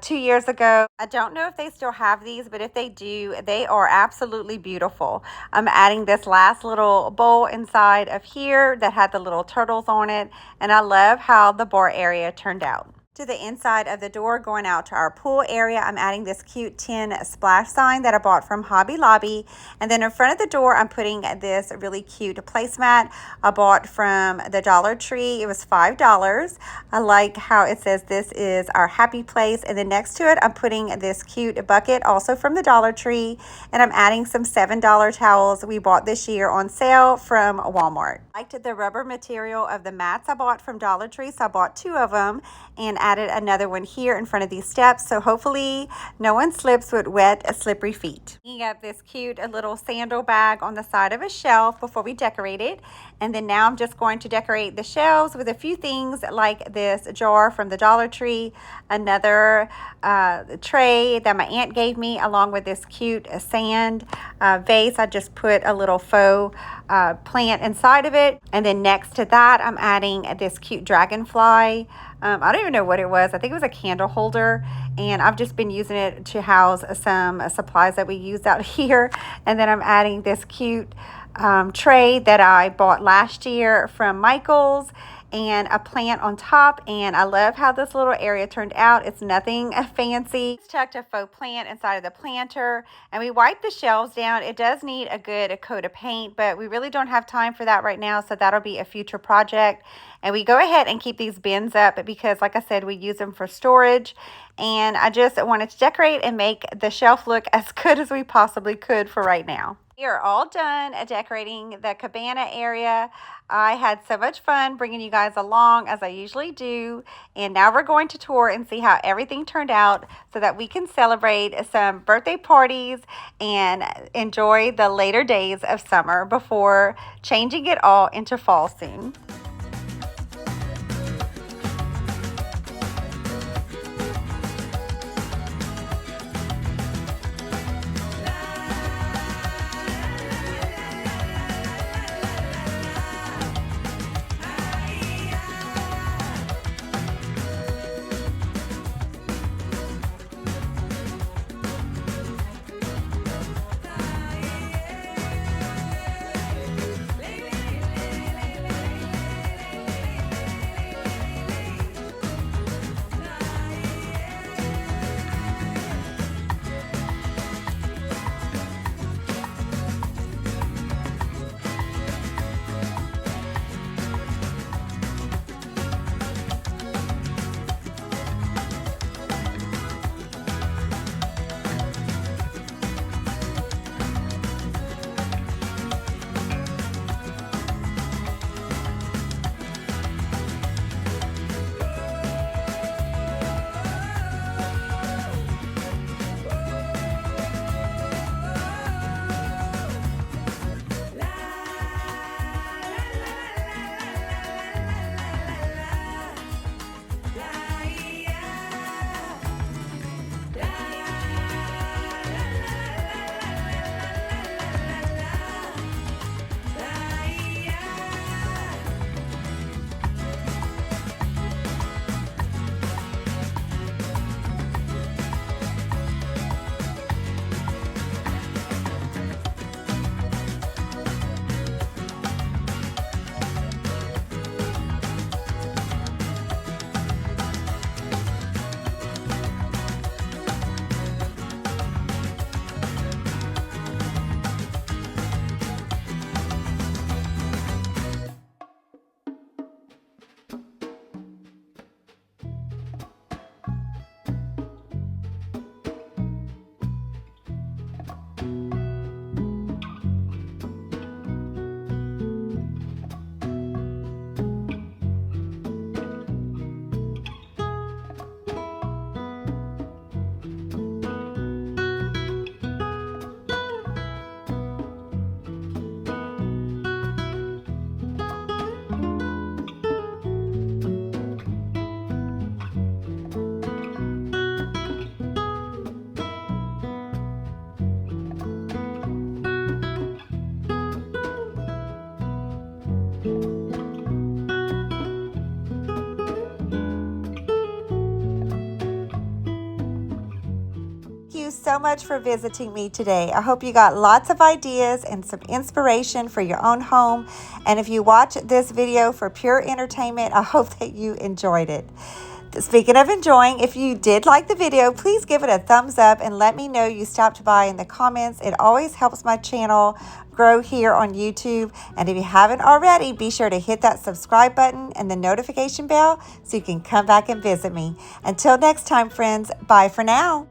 2 years ago. I don't know if they still have these, but if they do, they are absolutely beautiful. I'm adding this last little bowl inside of here that had the little turtles on it, and I love how the bar area turned out. To the inside of the door going out to our pool area, I'm adding this cute tin splash sign that I bought from Hobby Lobby. And then in front of the door, I'm putting this really cute placemat I bought from the Dollar Tree. It was $5. I like how it says this is our happy place. And then next to it, I'm putting this cute bucket also from the Dollar Tree. And I'm adding some $7 towels we bought this year on sale from Walmart. I liked the rubber material of the mats I bought from Dollar Tree, so I bought 2 of them and added another one here in front of these steps, so hopefully no one slips with wet, slippery feet. Hanging up this cute little sandal bag on the side of a shelf before we decorate it. And then now I'm just going to decorate the shelves with a few things like this jar from the Dollar Tree, another tray that my aunt gave me, along with this cute sand vase. I just put a little faux plant inside of it. And then next to that, I'm adding this cute dragonfly. I don't even know what it was. I think it was a candle holder, and I've just been using it to house some supplies that we use out here. And then I'm adding this cute tray that I bought last year from Michael's, and a plant on top. And I love how this little area turned out. It's nothing fancy. It's tucked a faux plant inside of the planter, and we wiped the shelves down. It does need a good coat of paint, but we really don't have time for that right now, so that'll be a future project. And we go ahead and keep these bins up because, like I said, we use them for storage. And I just wanted to decorate and make the shelf look as good as we possibly could for right now. We are all done decorating the cabana area. I had so much fun bringing you guys along, as I usually do. And now we're going to tour and see how everything turned out so that we can celebrate some birthday parties and enjoy the later days of summer before changing it all into fall soon. so much for visiting me today. I hope you got lots of ideas and some inspiration for your own home. And if you watch this video for pure entertainment, I hope that you enjoyed it. Speaking of enjoying, if you did like the video, please give it a thumbs up and let me know you stopped by in the comments. It always helps my channel grow here on YouTube. And if you haven't already, be sure to hit that subscribe button and the notification bell so you can come back and visit me. Until next time, friends, bye for now.